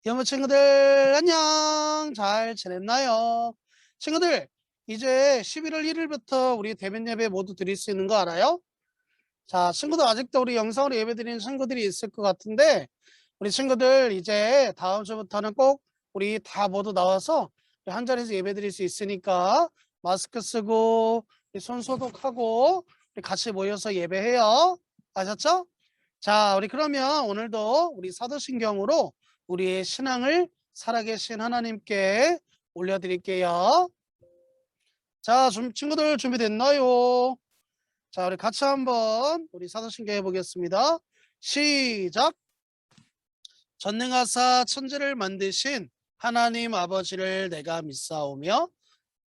여러분 친구들 안녕 잘 지냈나요? 친구들 이제 11월 1일부터 우리 대면 예배 모두 드릴 수 있는 거 알아요? 자 친구들 아직도 우리 영상으로 예배 드리는 친구들이 있을 것 같은데 우리 친구들 이제 다음 주부터는 꼭 우리 다 모두 나와서 한 자리에서 예배 드릴 수 있으니까 마스크 쓰고 손 소독하고 우리 같이 모여서 예배해요. 아셨죠? 자, 우리 그러면 오늘도 우리 사도신경으로 우리의 신앙을 살아계신 하나님께 올려드릴게요. 자, 친구들 준비됐나요? 자, 우리 같이 한번 우리 사도신경 해보겠습니다. 시작! 전능하사 천지를 만드신 하나님 아버지를 내가 믿사오며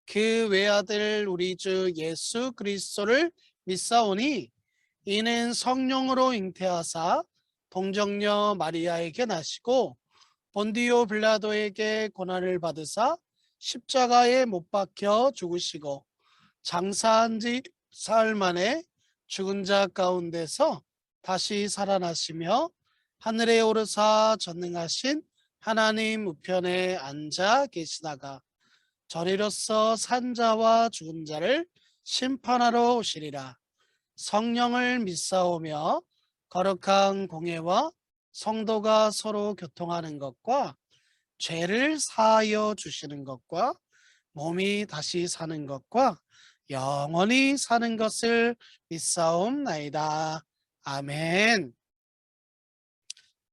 그 외아들 우리 주 예수 그리스도를 믿사오니 이는 성령으로 잉태하사 동정녀 마리아에게 나시고 본디오 빌라도에게 고난을 받으사 십자가에 못 박혀 죽으시고 장사한 지 사흘 만에 죽은 자 가운데서 다시 살아나시며 하늘에 오르사 전능하신 하나님 우편에 앉아 계시다가 저리로서 산 자와 죽은 자를 심판하러 오시리라. 성령을 믿사오며 거룩한 공예와 성도가 서로 교통하는 것과 죄를 사하여 주시는 것과 몸이 다시 사는 것과 영원히 사는 것을 믿사옵나이다. 아멘.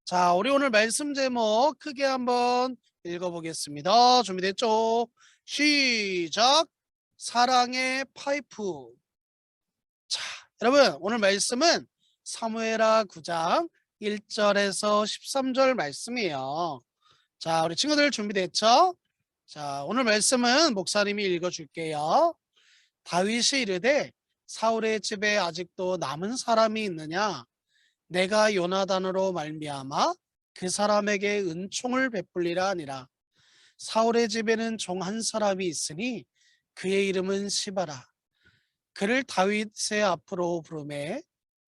자, 우리 오늘 말씀 제목 크게 한번 읽어보겠습니다. 준비됐죠? 시작! 사랑의 파이프. 자, 여러분 오늘 말씀은 사무엘하 9장 1절에서 13절 말씀이에요. 자, 우리 친구들 준비됐죠? 자, 오늘 말씀은 목사님이 읽어줄게요. 다윗이 이르되 사울의 집에 아직도 남은 사람이 있느냐? 내가 요나단으로 말미암아 그 사람에게 은총을 베풀리라 하니라. 사울의 집에는 종 한 사람이 있으니 그의 이름은 시바라. 그를 다윗의 앞으로 부르매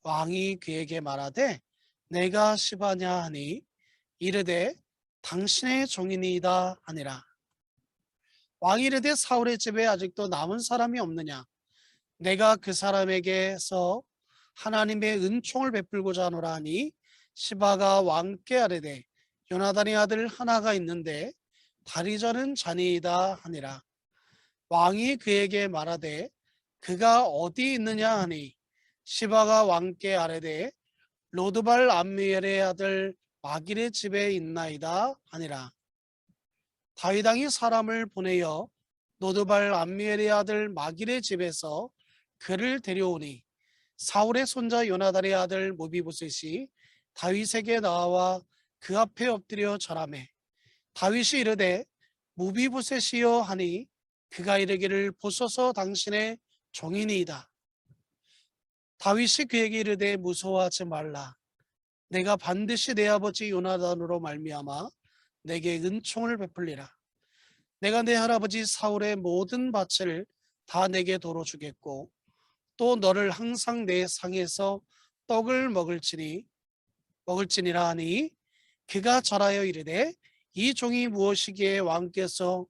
왕이 그에게 말하되 내가 시바냐 하니 이르되 당신의 종이니이다 하니라. 왕이 이르되 사울의 집에 아직도 남은 사람이 없느냐? 내가 그 사람에게서 하나님의 은총을 베풀고자 하노라 하니 시바가 왕께 아뢰되 요나단의 아들 하나가 있는데 다리 저는 자니이다 하니라. 왕이 그에게 말하되 그가 어디 있느냐 하니 시바가 왕께 아뢰되 로드발 암미엘의 아들 마길의 집에 있나이다 하니라. 다윗 왕이 사람을 보내어 로드발 암미엘의 아들 마길의 집에서 그를 데려오니 사울의 손자 요나단의 아들 모비보셋이 다윗에게 나와 그 앞에 엎드려 절하매 다윗이 이르되 모비보셋이여 하니 그가 이르기를 보소서 당신의 종이니이다. 다윗이 그에게 이르되 무서워하지 말라. 내가 반드시 내 아버지 요나단으로 말미암아 내게 은총을 베풀리라. 내가 내 할아버지 사울의 모든 밭을 다 내게 도로 주겠고 또 너를 항상 내 상에서 떡을 먹을지니라 하니 그가 절하여 이르되 이 종이 무엇이기에 왕께서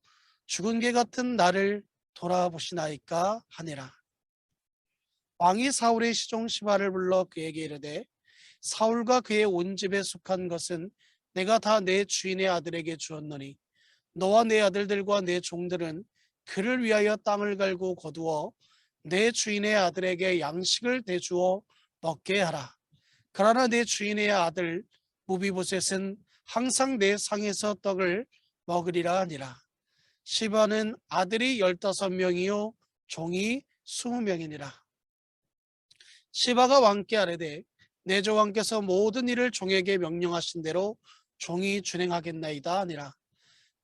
죽은 개 같은 나를 돌아보시나이까 하니라. 왕이 사울의 시종 시바를 불러 그에게 이르되 사울과 그의 온 집에 속한 것은 내가 다 내 주인의 아들에게 주었노니 너와 내 아들들과 내 종들은 그를 위하여 땅을 갈고 거두어 내 주인의 아들에게 양식을 대주어 먹게 하라. 그러나 내 주인의 아들 무비보셋은 항상 내 상에서 떡을 먹으리라 하니라. 시바는 아들이 15명이요 종이 20명이니라. 시바가 왕께 아뢰되 내 주 왕께서 모든 일을 종에게 명령하신 대로 종이 준행하겠나이다 하니라.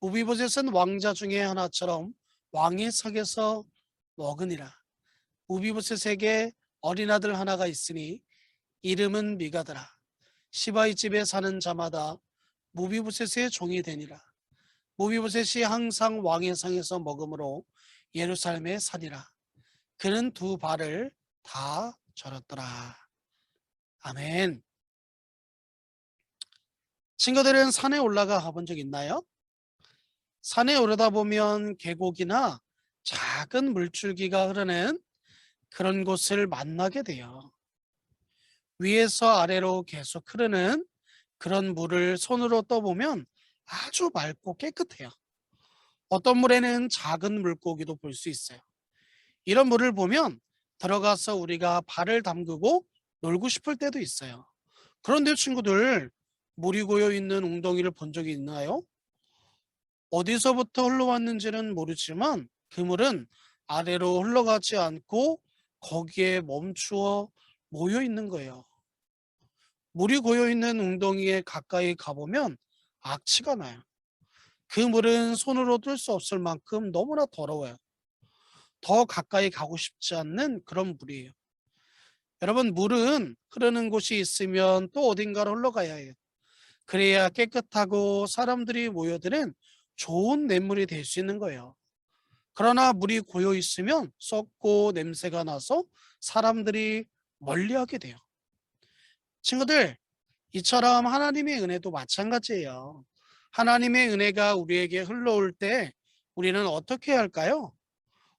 무비보셋은 왕자 중에 하나처럼 왕의 석에서 먹으니라. 무비보셋에게 어린 아들 하나가 있으니 이름은 미가더라. 시바의 집에 사는 자마다 무비보셋의 종이 되니라. 무비보셋이 항상 왕의 상에서 먹으므로 예루살렘에 사니라. 그는 두 발을 다 절었더라. 아멘. 친구들은 산에 올라가 가본 적 있나요? 산에 오르다 보면 계곡이나 작은 물줄기가 흐르는 그런 곳을 만나게 돼요. 위에서 아래로 계속 흐르는 그런 물을 손으로 떠보면 아주 맑고 깨끗해요. 어떤 물에는 작은 물고기도 볼 수 있어요. 이런 물을 보면 들어가서 우리가 발을 담그고 놀고 싶을 때도 있어요. 그런데 친구들, 물이 고여 있는 웅덩이를 본 적이 있나요? 어디서부터 흘러왔는지는 모르지만 그 물은 아래로 흘러가지 않고 거기에 멈추어 모여 있는 거예요. 물이 고여 있는 웅덩이에 가까이 가보면 악취가 나요. 그 물은 손으로 뜰 수 없을 만큼 너무나 더러워요. 더 가까이 가고 싶지 않는 그런 물이에요. 여러분, 물은 흐르는 곳이 있으면 또 어딘가로 흘러가야 해요. 그래야 깨끗하고 사람들이 모여드는 좋은 냇물이 될 수 있는 거예요. 그러나 물이 고여 있으면 썩고 냄새가 나서 사람들이 멀리하게 돼요. 친구들, 이처럼 하나님의 은혜도 마찬가지예요. 하나님의 은혜가 우리에게 흘러올 때 우리는 어떻게 해야 할까요?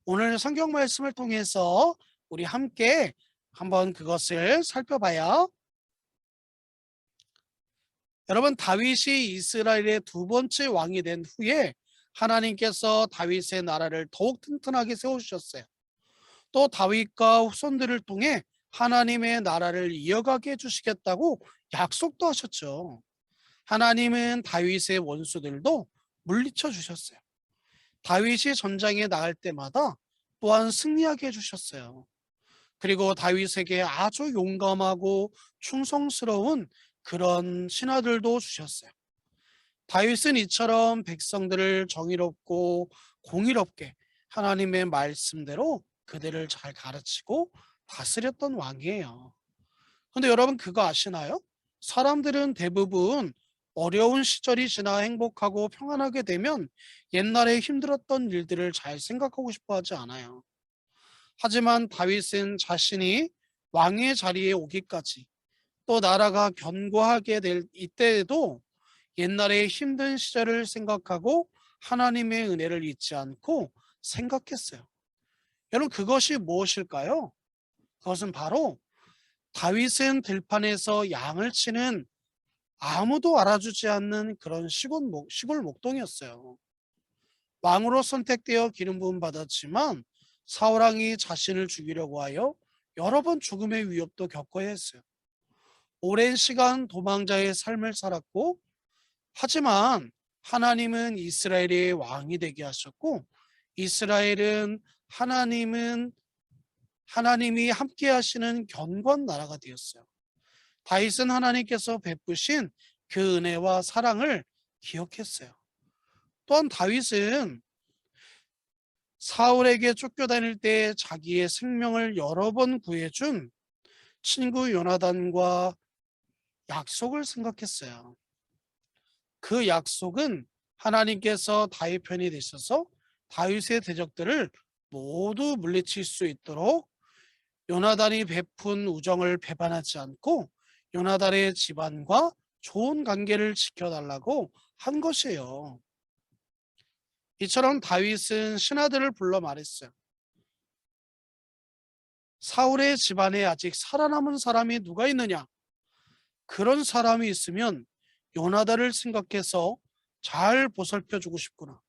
오늘 성경 말씀을 통해서 우리 함께 한번 그것을 살펴봐요. 여러분, 다윗이 이스라엘의 두 번째 왕이 된 후에 하나님께서 다윗의 나라를 더욱 튼튼하게 세워주셨어요. 또 다윗과 후손들을 통해 하나님의 나라를 이어가게 해주시겠다고 약속도 하셨죠. 하나님은 다윗의 원수들도 물리쳐 주셨어요. 다윗이 전장에 나갈 때마다 또한 승리하게 해주셨어요. 그리고 다윗에게 아주 용감하고 충성스러운 그런 신하들도 주셨어요. 다윗은 이처럼 백성들을 정의롭고 공의롭게 하나님의 말씀대로 그들을 잘 가르치고 다스렸던 왕이에요. 근데 여러분, 그거 아시나요? 사람들은 대부분 어려운 시절이 지나 행복하고 평안하게 되면 옛날에 힘들었던 일들을 잘 생각하고 싶어 하지 않아요. 하지만 다윗은 자신이 왕의 자리에 오기까지 또 나라가 견고하게 될 이때에도 옛날의 힘든 시절을 생각하고 하나님의 은혜를 잊지 않고 생각했어요. 여러분, 그것이 무엇일까요? 그것은 바로 다윗은 들판에서 양을 치는 아무도 알아주지 않는 그런 시골 목동이었어요. 왕으로 선택되어 기름 부음 받았지만 사울왕이 자신을 죽이려고 하여 여러 번 죽음의 위협도 겪어야 했어요. 오랜 시간 도망자의 삶을 살았고, 하지만 하나님은 이스라엘의 왕이 되게 하셨고, 이스라엘은 하나님이 함께 하시는 견고한 나라가 되었어요. 다윗은 하나님께서 베푸신 그 은혜와 사랑을 기억했어요. 또한 다윗은 사울에게 쫓겨다닐 때 자기의 생명을 여러 번 구해준 친구 요나단과 약속을 생각했어요. 그 약속은 하나님께서 다윗 편이 되셔서 다윗의 대적들을 모두 물리칠 수 있도록 요나단이 베푼 우정을 배반하지 않고 요나단의 집안과 좋은 관계를 지켜달라고 한 것이에요. 이처럼 다윗은 신하들을 불러 말했어요. 사울의 집안에 아직 살아남은 사람이 누가 있느냐? 그런 사람이 있으면 요나단을 생각해서 잘 보살펴 주고 싶구나.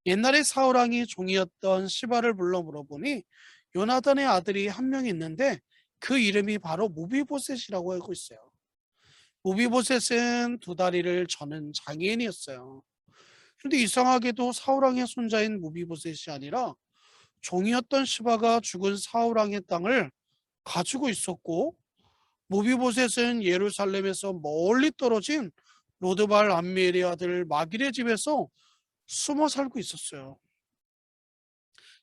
옛날에 사울왕이 종이었던 시바를 불러 물어보니 요나단의 아들이 한 명 있는데 그 이름이 바로 무비보셋이라고 알고 있어요. 무비보셋은 두 다리를 저는 장애인이었어요. 그런데 이상하게도 사울왕의 손자인 무비보셋이 아니라 종이었던 시바가 죽은 사울왕의 땅을 가지고 있었고, 무비보셋은 예루살렘에서 멀리 떨어진 로드발 암미엘의 아들 마길의 집에서 숨어 살고 있었어요.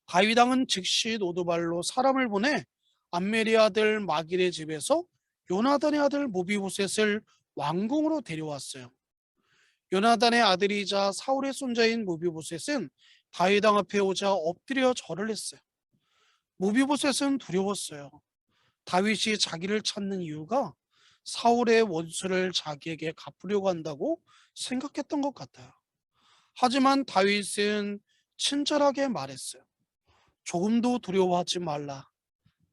다윗 왕은 즉시 로드발로 사람을 보내 암멜의 아들 마길의 집에서 요나단의 아들 무비보셋을 왕궁으로 데려왔어요. 요나단의 아들이자 사울의 손자인 무비보셋은 다윗 왕 앞에 오자 엎드려 절을 했어요. 무비보셋은 두려웠어요. 다윗이 자기를 찾는 이유가 사울의 원수를 자기에게 갚으려고 한다고 생각했던 것 같아요. 하지만 다윗은 친절하게 말했어요. 조금도 두려워하지 말라.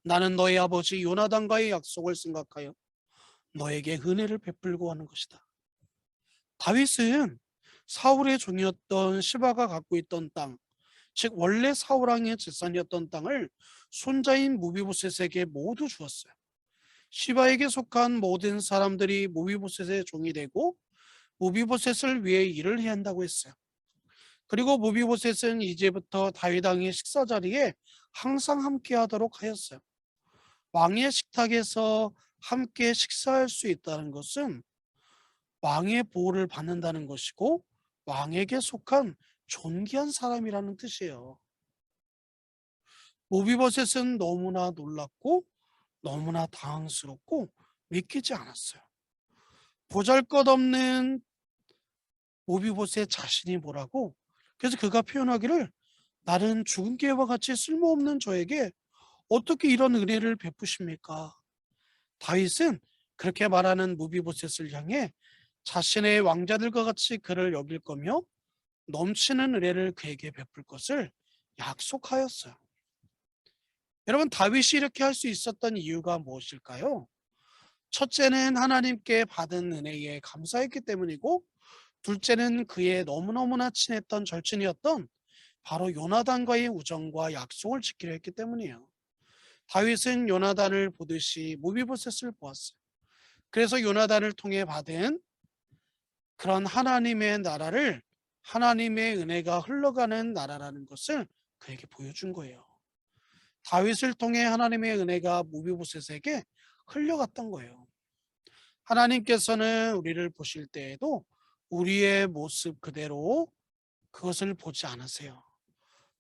나는 너의 아버지 요나단과의 약속을 생각하여 너에게 은혜를 베풀고 하는 것이다. 다윗은 사울의 종이었던 시바가 갖고 있던 땅, 즉 원래 사울 왕의 재산이었던 땅을 손자인 무비보셋에게 모두 주었어요. 시바에게 속한 모든 사람들이 무비보셋의 종이 되고 무비보셋을 위해 일을 해야 한다고 했어요. 그리고 무비보셋은 이제부터 다윗 왕의 식사 자리에 항상 함께 하도록 하였어요. 왕의 식탁에서 함께 식사할 수 있다는 것은 왕의 보호를 받는다는 것이고 왕에게 속한 존귀한 사람이라는 뜻이에요. 모비보셋은 너무나 놀랐고 너무나 당황스럽고 믿기지 않았어요. 보잘것없는 모비보셋 자신이 뭐라고? 그래서 그가 표현하기를 나는 죽은 개와 같이 쓸모없는 저에게 어떻게 이런 은혜를 베푸십니까? 다윗은 그렇게 말하는 무비보셋을 향해 자신의 왕자들과 같이 그를 여길 거며 넘치는 은혜를 그에게 베풀 것을 약속하였어요. 여러분, 다윗이 이렇게 할 수 있었던 이유가 무엇일까요? 첫째는 하나님께 받은 은혜에 감사했기 때문이고, 둘째는 그의 너무너무나 친했던 절친이었던 바로 요나단과의 우정과 약속을 지키려 했기 때문이에요. 다윗은 요나단을 보듯이 무비보셋을 보았어요. 그래서 요나단을 통해 받은 그런 하나님의 나라를, 하나님의 은혜가 흘러가는 나라라는 것을 그에게 보여준 거예요. 다윗을 통해 하나님의 은혜가 무비보셋에게 흘려갔던 거예요. 하나님께서는 우리를 보실 때에도 우리의 모습 그대로 그것을 보지 않으세요.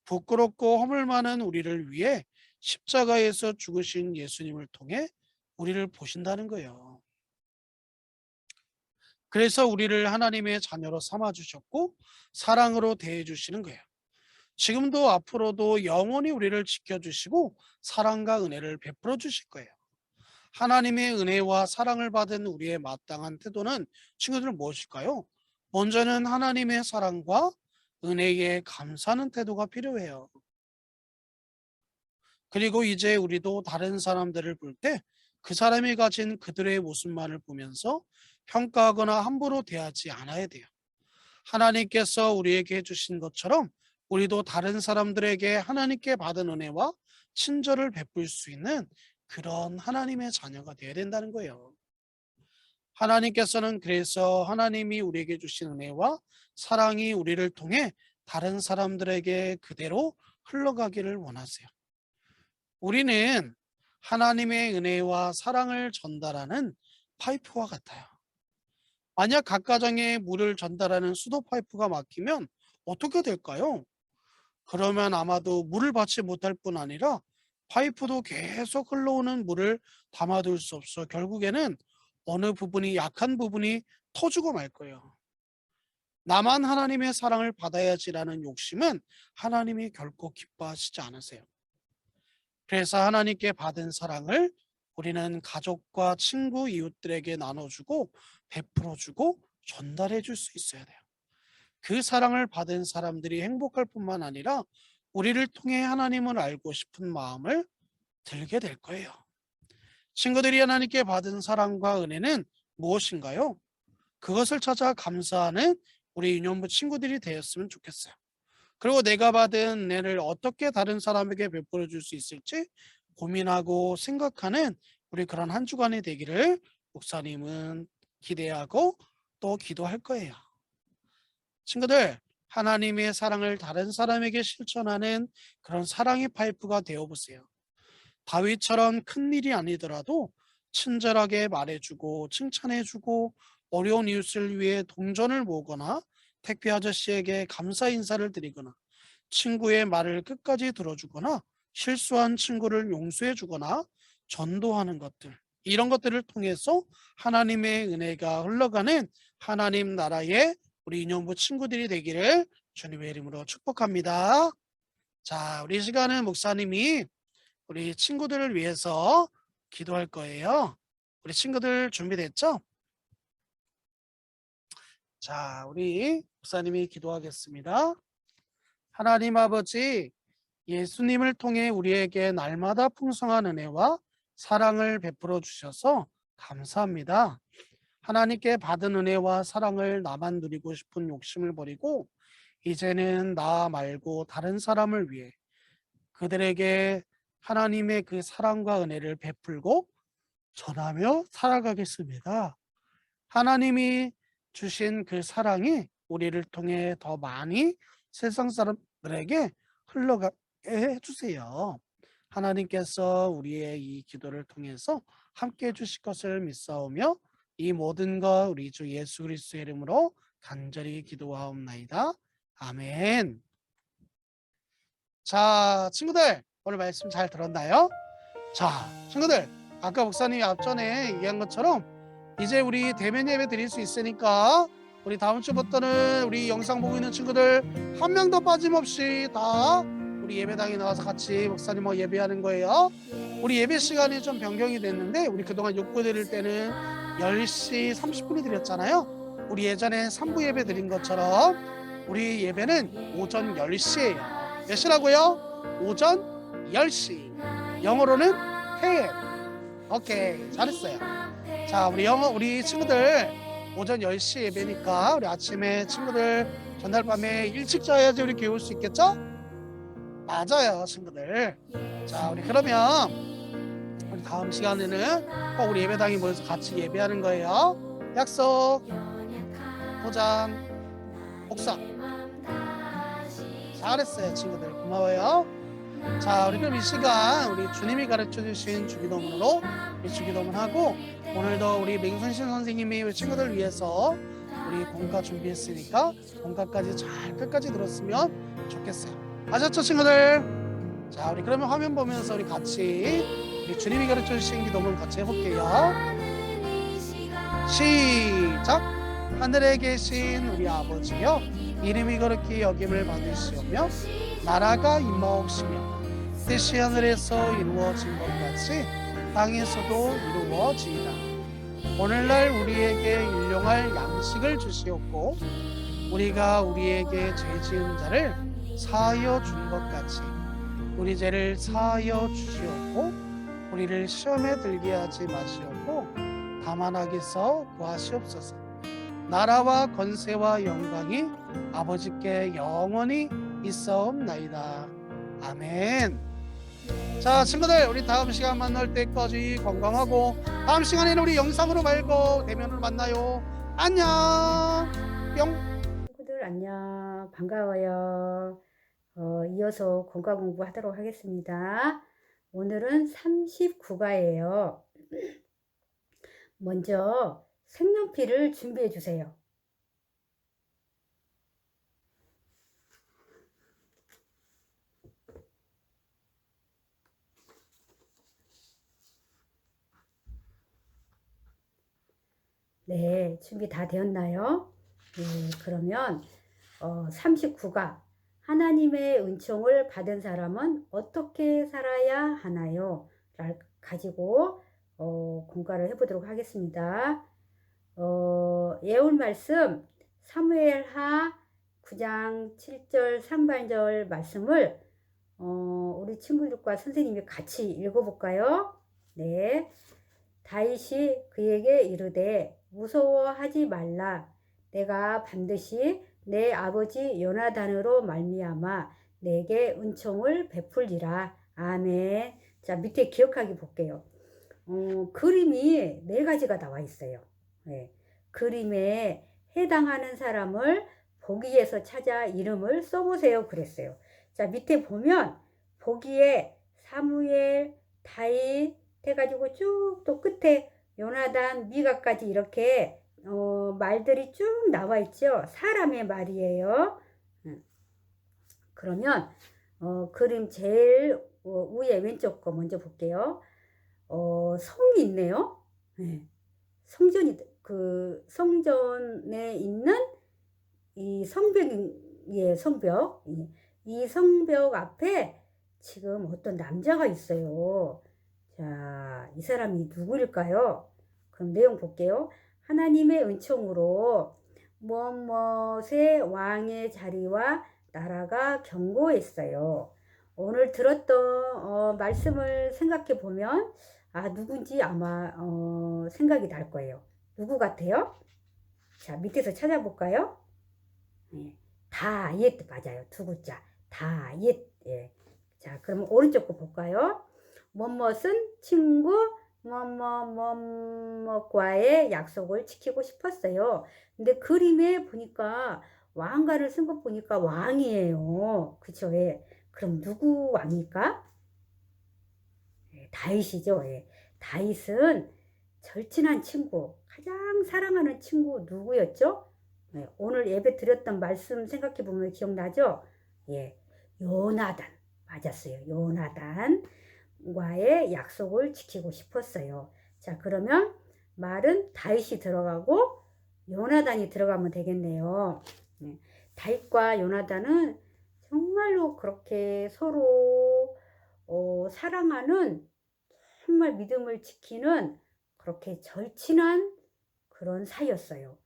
부끄럽고 허물 많은 우리를 위해 십자가에서 죽으신 예수님을 통해 우리를 보신다는 거예요. 그래서 우리를 하나님의 자녀로 삼아 주셨고 사랑으로 대해 주시는 거예요. 지금도 앞으로도 영원히 우리를 지켜주시고 사랑과 은혜를 베풀어 주실 거예요. 하나님의 은혜와 사랑을 받은 우리의 마땅한 태도는 친구들 무엇일까요? 먼저는 하나님의 사랑과 은혜에 감사하는 태도가 필요해요. 그리고 이제 우리도 다른 사람들을 볼 때 그 사람이 가진 그들의 모습만을 보면서 평가하거나 함부로 대하지 않아야 돼요. 하나님께서 우리에게 해주신 것처럼 우리도 다른 사람들에게 하나님께 받은 은혜와 친절을 베풀 수 있는 그런 하나님의 자녀가 되어야 된다는 거예요. 하나님께서는 그래서 하나님이 우리에게 주신 은혜와 사랑이 우리를 통해 다른 사람들에게 그대로 흘러가기를 원하세요. 우리는 하나님의 은혜와 사랑을 전달하는 파이프와 같아요. 만약 각 가정에 물을 전달하는 수도 파이프가 막히면 어떻게 될까요? 그러면 아마도 물을 받지 못할 뿐 아니라 파이프도 계속 흘러오는 물을 담아둘 수 없어 결국에는 어느 부분이 약한 부분이 터지고 말 거예요. 나만 하나님의 사랑을 받아야지라는 욕심은 하나님이 결코 기뻐하시지 않으세요. 그래서 하나님께 받은 사랑을 우리는 가족과 친구, 이웃들에게 나눠주고 베풀어주고 전달해 줄 수 있어야 돼요. 그 사랑을 받은 사람들이 행복할 뿐만 아니라 우리를 통해 하나님을 알고 싶은 마음을 들게 될 거예요. 친구들이 하나님께 받은 사랑과 은혜는 무엇인가요? 그것을 찾아 감사하는 우리 유년부 친구들이 되었으면 좋겠어요. 그리고 내가 받은 은혜를 어떻게 다른 사람에게 베풀어 줄 수 있을지 고민하고 생각하는 우리 그런 한 주간이 되기를 목사님은 기대하고 또 기도할 거예요. 친구들, 하나님의 사랑을 다른 사람에게 실천하는 그런 사랑의 파이프가 되어 보세요. 다윗처럼 큰 일이 아니더라도 친절하게 말해주고 칭찬해주고 어려운 이웃을 위해 동전을 모으거나 택배 아저씨에게 감사 인사를 드리거나 친구의 말을 끝까지 들어주거나 실수한 친구를 용서해주거나 전도하는 것들, 이런 것들을 통해서 하나님의 은혜가 흘러가는 하나님 나라의 우리 인연부 친구들이 되기를 주님의 이름으로 축복합니다. 자, 우리 시간은 목사님이 우리 친구들을 위해서 기도할 거예요. 우리 친구들 준비됐죠? 자, 우리 목사님이 기도하겠습니다. 하나님 아버지, 예수님을 통해 우리에게 날마다 풍성한 은혜와 사랑을 베풀어 주셔서 감사합니다. 하나님께 받은 은혜와 사랑을 나만 누리고 싶은 욕심을 버리고 이제는 나 말고 다른 사람을 위해 그들에게 하나님의 그 사랑과 은혜를 베풀고 전하며 살아가겠습니다. 하나님이 주신 그 사랑이 우리를 통해 더 많이 세상 사람들에게 흘러가게 해주세요. 하나님께서 우리의 이 기도를 통해서 함께 해주실 것을 믿사오며 이 모든 것 우리 주 예수 그리스도의 이름으로 간절히 기도하옵나이다. 아멘. 자, 친구들 오늘 말씀 잘 들었나요? 자, 친구들 아까 목사님이 앞전에 얘기한 것처럼 이제 우리 대면 예배 드릴 수 있으니까 우리 다음 주부터는 우리 영상 보고 있는 친구들 한 명도 빠짐없이 다 우리 예배당에 나와서 같이 목사님하고 예배하는 거예요. 우리 예배 시간이 좀 변경이 됐는데 우리 그동안 6부 드릴 때는 10시 30분에 드렸잖아요. 우리 예전에 3부 예배 드린 것처럼 우리 예배는 오전 10시예요. 몇 시라고요? 오전 10시. 영어로는 10. 오케이, 잘했어요. 자, 우리 친구들 오전 10시 예배니까 우리 아침에 친구들 전날밤에 일찍 자야지 우리 배울 수 있겠죠? 맞아요, 친구들. 자, 우리 그러면 우리 다음 시간에는 꼭 우리 예배당에 모여서 같이 예배하는 거예요. 약속, 도장, 복사. 잘했어요, 친구들. 고마워요. 자, 우리 그럼 이 시간 우리 주님이 가르쳐 주신 주기도문으로 우리 주기도문 하고 오늘도 우리 맹순신 선생님이 우리 친구들 위해서 우리 공과 준비했으니까 공과까지 잘 끝까지 들었으면 좋겠어요. 아셨죠, 친구들? 자, 우리 그러면 화면 보면서 우리 같이 우리 주님이 가르쳐 주신 기도문 같이 해볼게요. 시작. 하늘에 계신 우리 아버지여, 이름이 거룩히 여김을 받으시오며 나라가 임하옵시며 뜻이 하늘에서 이루어진 것 같이 땅에서도 이루어지이다. 오늘날 우리에게 일용할 양식을 주시옵고 우리가 우리에게 죄 지은 자를 사하여 준 것 같이 우리 죄를 사하여 주시옵고 우리를 시험에 들게 하지 마시옵고 다만 악에서 구하시옵소서. 나라와 권세와 영광이 아버지께 영원히 있사옵나이다. 아멘. 자, 친구들 우리 다음 시간 만날 때까지 건강하고 다음 시간에는 우리 영상으로 말고 대면으로 만나요. 안녕. 뿅. 친구들 안녕, 반가워요. 이어서 공과 공부하도록 하겠습니다. 오늘은 39과예요. 먼저 색연필을 준비해 주세요. 네, 준비 다 되었나요? 네, 그러면 39가 하나님의 은총을 받은 사람은 어떻게 살아야 하나요? 를 가지고 공부를 해보도록 하겠습니다. 예언 말씀 사무엘하 9장 7절 상반절 말씀을 우리 친구들과 선생님이 같이 읽어볼까요? 네. 다윗이 그에게 이르되 무서워하지 말라. 내가 반드시 내 아버지 요나단으로 말미암아 내게 은총을 베풀리라. 아멘. 자, 밑에 기억하기 볼게요. 그림이 4가지가 나와 있어요. 네. 그림에 해당하는 사람을 보기에서 찾아 이름을 써보세요. 그랬어요. 자, 밑에 보면 보기에 사무엘, 다윗 해가지고 쭉 또 끝에 요나단, 미가까지 이렇게 말들이 쭉 나와 있죠. 사람의 말이에요. 그러면 그림 제일 위에 왼쪽 거 먼저 볼게요. 성이 있네요. 네. 성전에 있는 이 성벽이에요. 성벽. 이 성벽 앞에 지금 어떤 남자가 있어요. 자, 이 사람이 누구일까요? 그럼 내용 볼게요. 하나님의 은총으로 무엇무엇의 왕의 자리와 나라가 견고했어요. 오늘 들었던 말씀을 생각해 보면 누군지 아마 생각이 날 거예요. 누구 같아요? 자, 밑에서 찾아볼까요? 예, 다윗 맞아요. 두 글자. 다윗. 예. 자, 그러면 오른쪽 거 볼까요? 뭐뭇은 친구 뭐뭐뭐뭐과의 약속을 지키고 싶었어요. 근데 그림에 보니까 왕가를 쓴 거 보니까 왕이에요. 그쵸? 예. 그럼 누구 왕일까? 예, 다윗이죠. 예. 다윗은 절친한 친구, 가장 사랑하는 친구 누구였죠? 네, 오늘 예배 드렸던 말씀 생각해 보면 기억나죠? 예, 요나단 맞았어요. 요나단과의 약속을 지키고 싶었어요. 자, 그러면 말은 다윗이 들어가고 요나단이 들어가면 되겠네요. 네, 다윗과 요나단은 정말로 그렇게 서로 사랑하는, 정말 믿음을 지키는 그렇게 절친한 그런 사이였어요.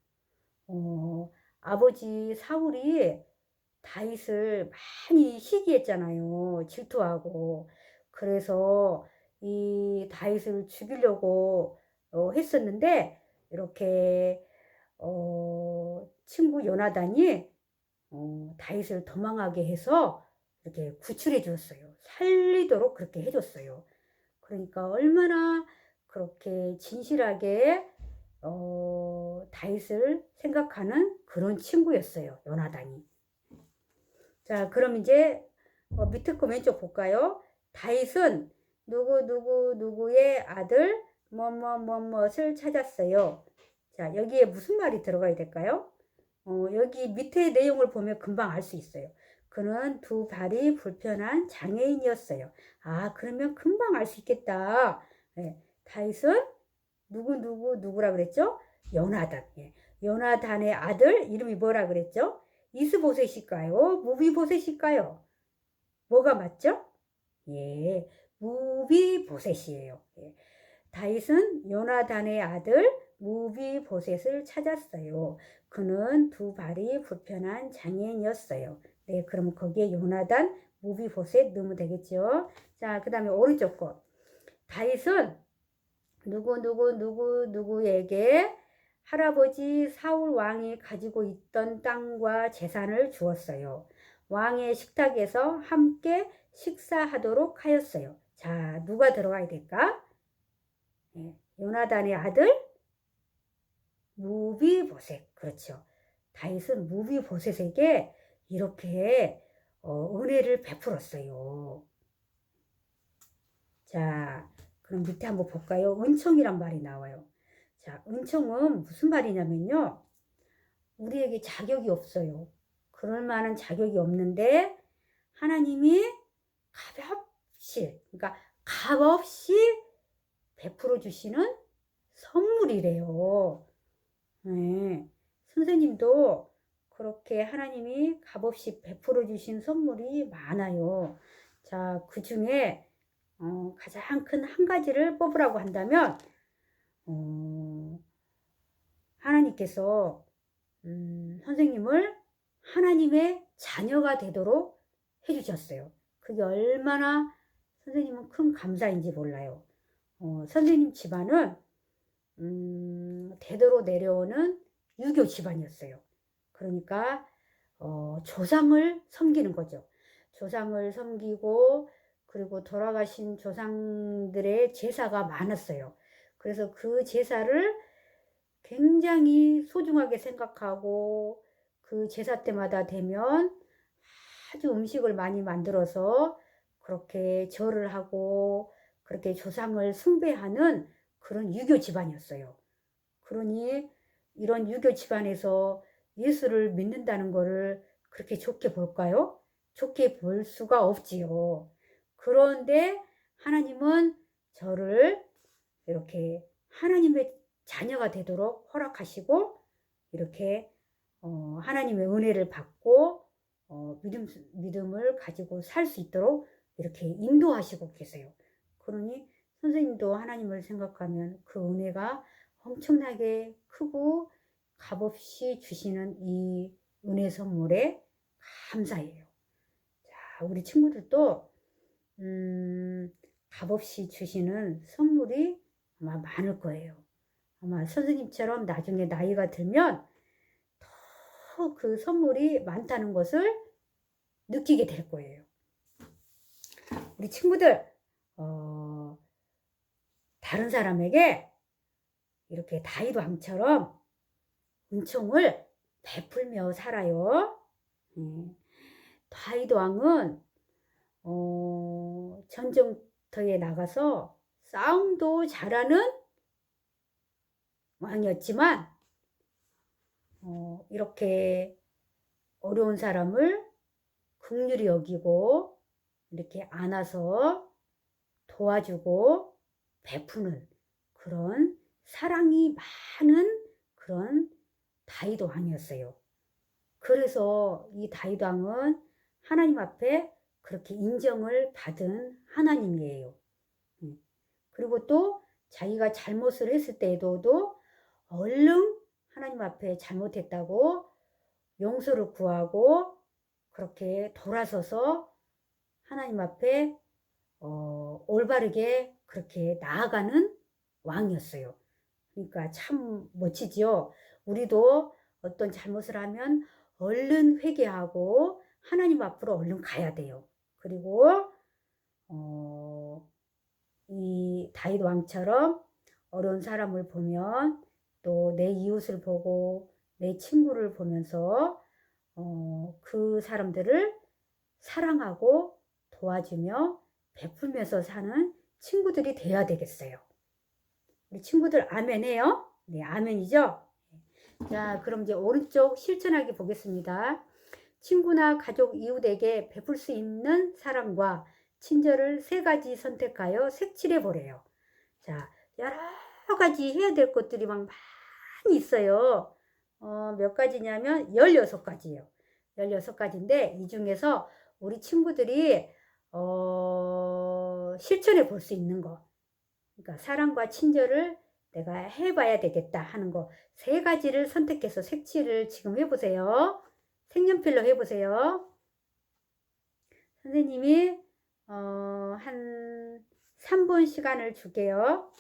아버지 사울이 다윗을 많이 시기했잖아요. 질투하고. 그래서 이 다윗을 죽이려고 했었는데, 이렇게 친구 요나단이 다윗을 도망하게 해서 이렇게 구출해 줬어요. 살리도록 그렇게 해줬어요. 그러니까 얼마나 그렇게 진실하게 다윗을 생각하는 그런 친구였어요. 요나단이. 자, 그럼 이제 밑에 거 왼쪽 볼까요? 다윗은 누구의 아들 뭐뭐뭐뭇을 찾았어요. 자, 여기에 무슨 말이 들어가야 될까요? 여기 밑에 내용을 보면 금방 알 수 있어요. 그는 두 발이 불편한 장애인이었어요. 그러면 금방 알 수 있겠다. 예, 다윗은 누구라 그랬죠? 요나단. 예. 요나단의 아들 이름이 뭐라 그랬죠? 이스보셋일까요? 무비보셋일까요? 뭐가 맞죠? 예, 무비보셋이에요. 예. 다윗은 요나단의 아들 무비보셋을 찾았어요. 그는 두 발이 불편한 장애인이었어요. 네, 그럼 거기에 요나단, 무비보셋 넣으면 되겠죠. 자, 그 다음에 오른쪽 거. 다윗은 누구에게 할아버지 사울 왕이 가지고 있던 땅과 재산을 주었어요. 왕의 식탁에서 함께 식사하도록 하였어요. 자, 누가 들어가야 될까? 네, 요나단의 아들 무비보셋. 그렇죠. 다윗은 무비보셋에게 이렇게 은혜를 베풀었어요. 자, 그럼 밑에 한번 볼까요? 은총이란 말이 나와요. 자, 은총은 무슨 말이냐면요. 우리에게 자격이 없어요. 그럴 만한 자격이 없는데 하나님이 그러니까 값없이 베풀어 주시는 선물이래요. 네. 선생님도 그렇게 하나님이 값없이 베풀어 주신 선물이 많아요. 자, 그 중에 가장 큰 한 가지를 뽑으라고 한다면 하나님께서 선생님을 하나님의 자녀가 되도록 해주셨어요. 그게 얼마나 선생님은 큰 감사인지 몰라요. 선생님 집안은 대대로 내려오는 유교 집안이었어요. 그러니까 조상을 섬기는 거죠. 조상을 섬기고 그리고 돌아가신 조상들의 제사가 많았어요. 그래서 그 제사를 굉장히 소중하게 생각하고 그 제사 때마다 되면 아주 음식을 많이 만들어서 그렇게 절을 하고 그렇게 조상을 숭배하는 그런 유교 집안이었어요. 그러니 이런 유교 집안에서 예수를 믿는다는 것을 그렇게 좋게 볼까요? 좋게 볼 수가 없지요. 그런데 하나님은 저를 이렇게 하나님의 자녀가 되도록 허락하시고 이렇게 하나님의 은혜를 받고 믿음을 가지고 살 수 있도록 이렇게 인도하시고 계세요. 그러니 선생님도 하나님을 생각하면 그 은혜가 엄청나게 크고 값없이 주시는 이 은혜 선물에 감사해요. 자, 우리 친구들도 값없이 주시는 선물이 아마 많을 거예요. 아마 선생님처럼 나중에 나이가 들면 더 그 선물이 많다는 것을 느끼게 될 거예요. 우리 친구들, 다른 사람에게 이렇게 다윗 왕처럼 은총을 베풀며 살아요. 다윗 왕은 전쟁터에 나가서 싸움도 잘하는 왕이었지만 이렇게 어려운 사람을 긍휼히 여기고 이렇게 안아서 도와주고 베푸는 그런 사랑이 많은 그런 다윗 왕이었어요. 그래서 이 다윗 왕은 하나님 앞에 그렇게 인정을 받은 하나님이에요. 그리고 또 자기가 잘못을 했을 때에도 얼른 하나님 앞에 잘못했다고 용서를 구하고 그렇게 돌아서서 하나님 앞에 올바르게 그렇게 나아가는 왕이었어요. 그러니까 참 멋지지요. 우리도 어떤 잘못을 하면 얼른 회개하고 하나님 앞으로 얼른 가야 돼요. 그리고 이 다윗 왕처럼 어려운 사람을 보면 또 내 이웃을 보고 내 친구를 보면서 그 사람들을 사랑하고 도와주며 베풀면서 사는 친구들이 돼야 되겠어요. 우리 친구들 아멘해요? 네, 아멘이죠? 자, 그럼 이제 오른쪽 실천하기 보겠습니다. 친구나 가족, 이웃에게 베풀 수 있는 사랑과 친절을 3가지 선택하여 색칠해 보래요. 자, 여러 가지 해야 될 것들이 막 많이 있어요. 몇 가지냐면 16가지예요. 16가지인데 이 중에서 우리 친구들이 실천해 볼 수 있는 거, 그러니까 사랑과 친절을 내가 해봐야 되겠다 하는 거 3가지를 선택해서 색칠을 지금 해보세요. 색연필로 해보세요. 선생님이 한 3분 시간을 줄게요.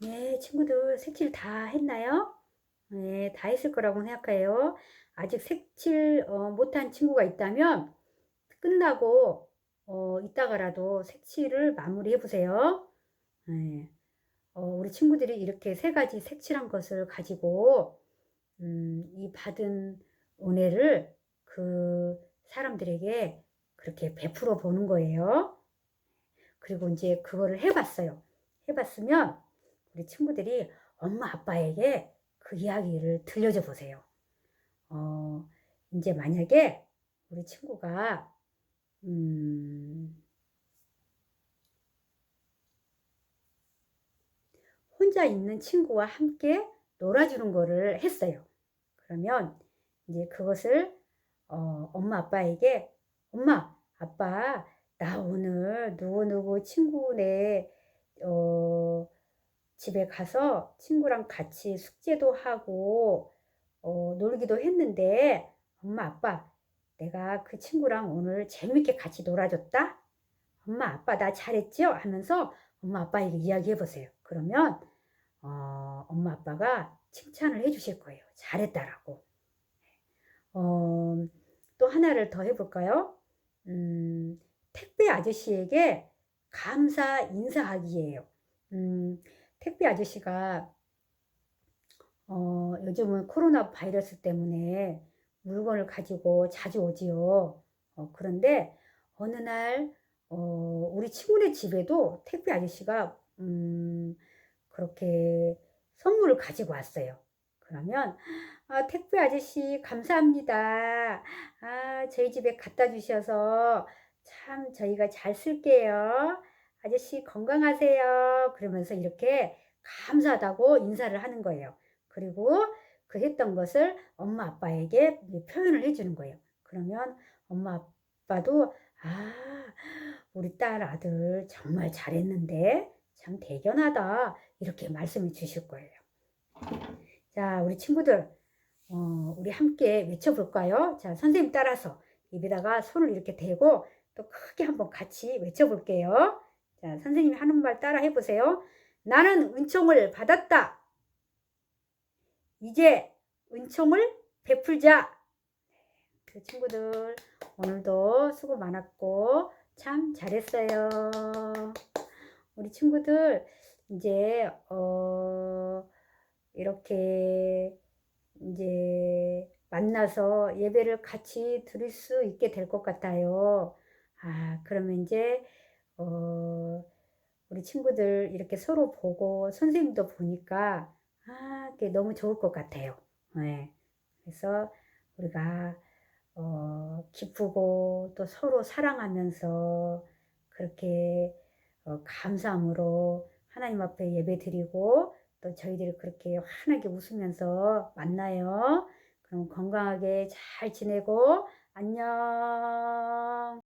네, 친구들 색칠 다 했나요? 네, 다 했을 거라고 생각해요. 아직 색칠 못한 친구가 있다면 끝나고 이따가라도 색칠을 마무리해 보세요. 네, 우리 친구들이 이렇게 3가지 색칠한 것을 가지고 이 받은 은혜를 그 사람들에게 그렇게 베풀어 보는 거예요. 그리고 이제 그거를 해봤어요. 해봤으면 우리 친구들이 엄마 아빠에게 그 이야기를 들려줘 보세요. 이제 만약에 우리 친구가 혼자 있는 친구와 함께 놀아주는 거를 했어요. 그러면 이제 그것을 엄마 아빠에게 엄마 아빠 나 오늘 누구누구 친구네 집에 가서 친구랑 같이 숙제도 하고 놀기도 했는데 엄마 아빠 내가 그 친구랑 오늘 재밌게 같이 놀아줬다. 엄마 아빠 나 잘했죠? 하면서 엄마 아빠에게 이야기해 보세요. 그러면 엄마 아빠가 칭찬을 해 주실 거예요. 잘했다라고. 어, 또 하나를 더 해볼까요? 택배 아저씨에게 감사 인사하기예요. 택배 아저씨가 요즘은 코로나 바이러스 때문에 물건을 가지고 자주 오지요. 그런데 어느 날 우리 친구네 집에도 택배 아저씨가 그렇게 선물을 가지고 왔어요. 그러면 택배 아저씨 감사합니다. 저희 집에 갖다 주셔서 참 저희가 잘 쓸게요. 아저씨 건강하세요. 그러면서 이렇게 감사하다고 인사를 하는 거예요. 그리고 그 했던 것을 엄마 아빠에게 표현을 해 주는 거예요. 그러면 엄마 아빠도 우리 딸 아들 정말 잘했는데 참 대견하다 이렇게 말씀해 주실 거예요. 자, 우리 친구들 우리 함께 외쳐볼까요? 자, 선생님 따라서 입에다가 손을 이렇게 대고 또 크게 한번 같이 외쳐볼게요. 자, 선생님이 하는 말 따라 해보세요. 나는 은총을 받았다. 이제 은총을 베풀자. 그 친구들 오늘도 수고 많았고 참 잘했어요. 우리 친구들 이제 이렇게 이제 만나서 예배를 같이 드릴 수 있게 될 것 같아요. 그러면 이제 우리 친구들 이렇게 서로 보고 선생님도 보니까 그게 너무 좋을 것 같아요. 네. 그래서 우리가 기쁘고 또 서로 사랑하면서 그렇게 감사함으로 하나님 앞에 예배 드리고 또 저희들이 그렇게 환하게 웃으면서 만나요. 그럼 건강하게 잘 지내고 안녕.